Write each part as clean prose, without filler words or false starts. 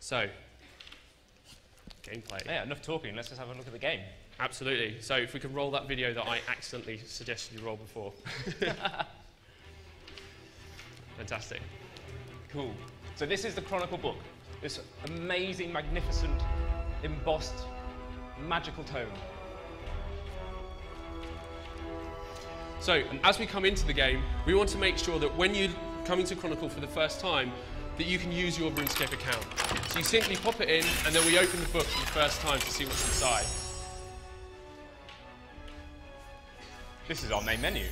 So, gameplay. Yeah, enough talking. Let's just have a look at the game. Absolutely. So if we could roll that video that I accidentally suggested you roll before. Fantastic. Cool. So this is the Chronicle book. This amazing, magnificent, embossed, magical tome. So as we come into the game, we want to make sure that when you come into Chronicle for the first time, that you can use your Runescape account. So you simply pop it in, and then we open the book for the first time to see what's inside. This is our main menu.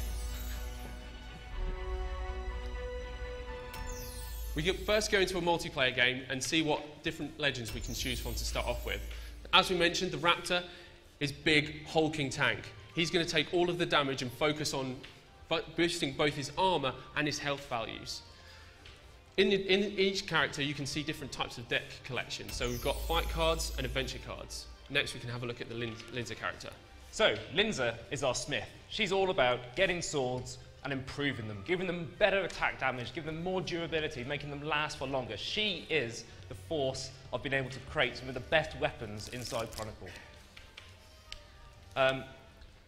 We can first go into a multiplayer game and see what different legends we can choose from to start off with. As we mentioned, the Raptor is big, hulking tank. He's going to take all of the damage and focus on boosting both his armor and his health values. In each character, you can see different types of deck collections. So we've got fight cards and adventure cards. Next, we can have a look at the Lindsay character. So, Lindsay is our smith. She's all about getting swords and improving them, giving them better attack damage, giving them more durability, making them last for longer. She is the force of being able to create some of the best weapons inside Chronicle.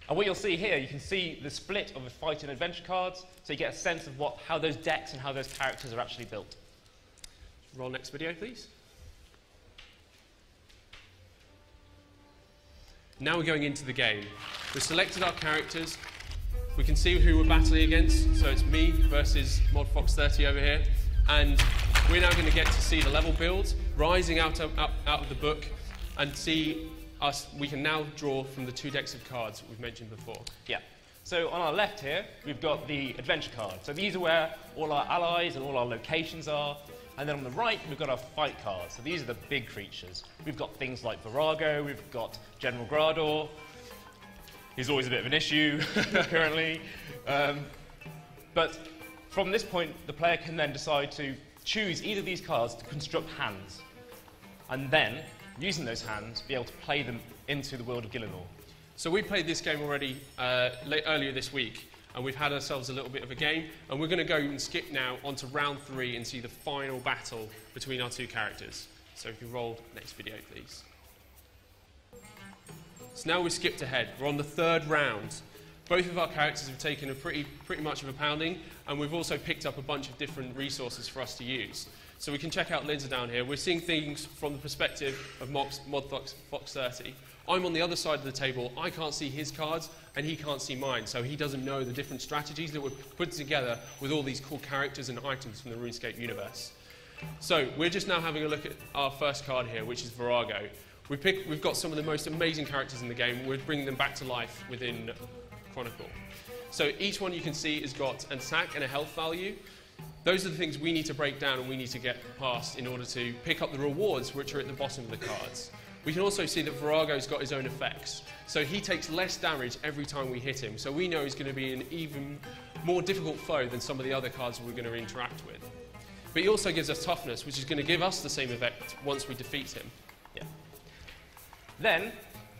And what you'll see here, you can see the split of the fight and adventure cards, so you get a sense of how those decks and how those characters are actually built. Roll next video, please. Now we're going into the game. We've selected our characters. We can see who we're battling against. So it's me versus ModFox30 over here. And we're now going to get to see the level build rising out of the book and see us. We can now draw from the 2 decks of cards that we've mentioned before. Yeah. So on our left here, we've got the adventure cards. So these are where all our allies and all our locations are. And then on the right, we've got our fight cards. So these are the big creatures. We've got things like Virago, we've got General Grador. He's always a bit of an issue currently. But from this point, the player can then decide to choose either of these cards to construct hands. And then, using those hands, be able to play them into the world of Gielinor. So we played this game already earlier this week, and we've had ourselves a little bit of a game, and we're going to go and skip now onto round 3 and see the final battle between our 2 characters. So if you roll next video, please. So now we've skipped ahead. We're on the 3rd round. Both of our characters have taken a pretty much of a pounding, and we've also picked up a bunch of different resources for us to use. So we can check out Lindsay down here. We're seeing things from the perspective of ModFox30. I'm on the other side of the table. I can't see his cards, and he can't see mine, so he doesn't know the different strategies that we're putting together with all these cool characters and items from the RuneScape universe. So we're just now having a look at our first card here, which is Virago. We've got some of the most amazing characters in the game. We're bringing them back to life within Chronicle. So each one you can see has got an attack and a health value. Those are the things we need to break down and we need to get past in order to pick up the rewards which are at the bottom of the cards. We can also see that Virago's got his own effects. So he takes less damage every time we hit him. So we know he's going to be an even more difficult foe than some of the other cards we're going to interact with. But he also gives us toughness, which is going to give us the same effect once we defeat him. Yeah. Then,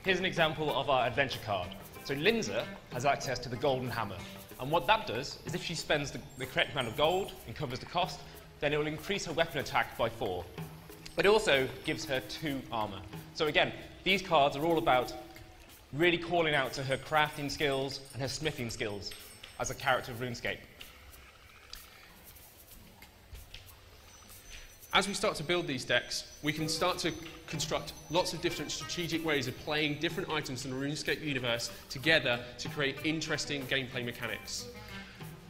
here's an example of our adventure card. So Lindsay has access to the golden hammer. And what that does is if she spends the correct amount of gold and covers the cost, then it will increase her weapon attack by 4. But it also gives her 2 armor. So again, these cards are all about really calling out to her crafting skills and her smithing skills as a character of RuneScape. As we start to build these decks, we can start to construct lots of different strategic ways of playing different items in the RuneScape universe together to create interesting gameplay mechanics.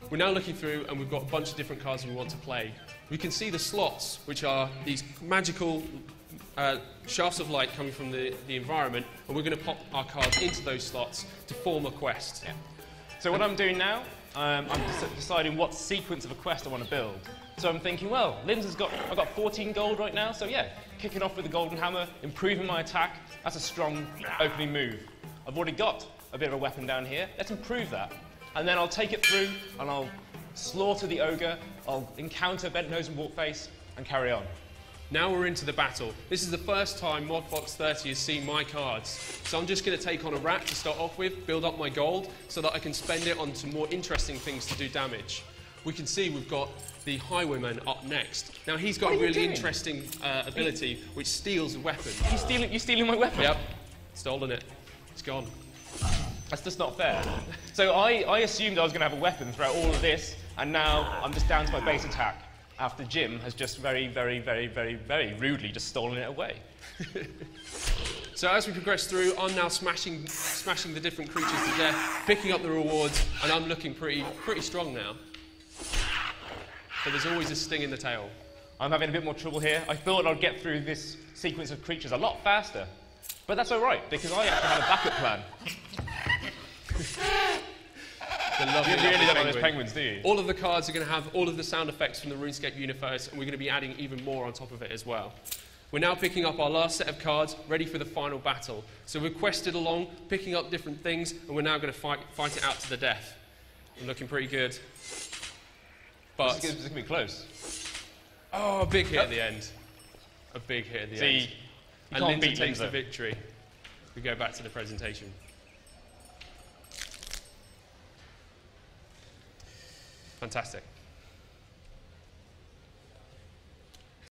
We're now looking through and we've got a bunch of different cards we want to play. We can see the slots, which are these magical shafts of light coming from the environment, and we're going to pop our cards into those slots to form a quest. Yeah. So what I'm doing now, I'm deciding what sequence of a quest I want to build. So I'm thinking, well, I've got 14 gold right now, so yeah, kicking off with the golden hammer, improving my attack, that's a strong opening move. I've already got a bit of a weapon down here, let's improve that. And then I'll take it through, and I'll slaughter the ogre, I'll encounter Bent Nose and Walkface, and carry on. Now we're into the battle. This is the first time ModFox30 has seen my cards. So I'm just going to take on a rat to start off with, build up my gold, so that I can spend it on some more interesting things to do damage. we can see we've got the Highwayman up next. Now he's got a really interesting ability which steals a weapon. You're stealing my weapon? Yep, stolen it. It's gone. That's just not fair. So I assumed I was going to have a weapon throughout all of this, and now I'm just down to my base attack after Jim has just very, very, very, very, very rudely just stolen it away. So as we progress through, I'm now smashing the different creatures to death, picking up the rewards, and I'm looking pretty strong now. But there's always a sting in the tail. I'm having a bit more trouble here. I thought I'd get through this sequence of creatures a lot faster. But that's all right, because I actually had a backup plan. You really don't like those penguins, do you? All of the cards are going to have all of the sound effects from the RuneScape universe, and we're going to be adding even more on top of it as well. We're now picking up our last set of cards, ready for the final battle. So we've quested along, picking up different things, and we're now going to fight it out to the death. We're looking pretty good. But this is going to be close. Oh, a big hit at the end. A big hit at the end. And Lindsay takes the victory. We go back to the presentation. Fantastic.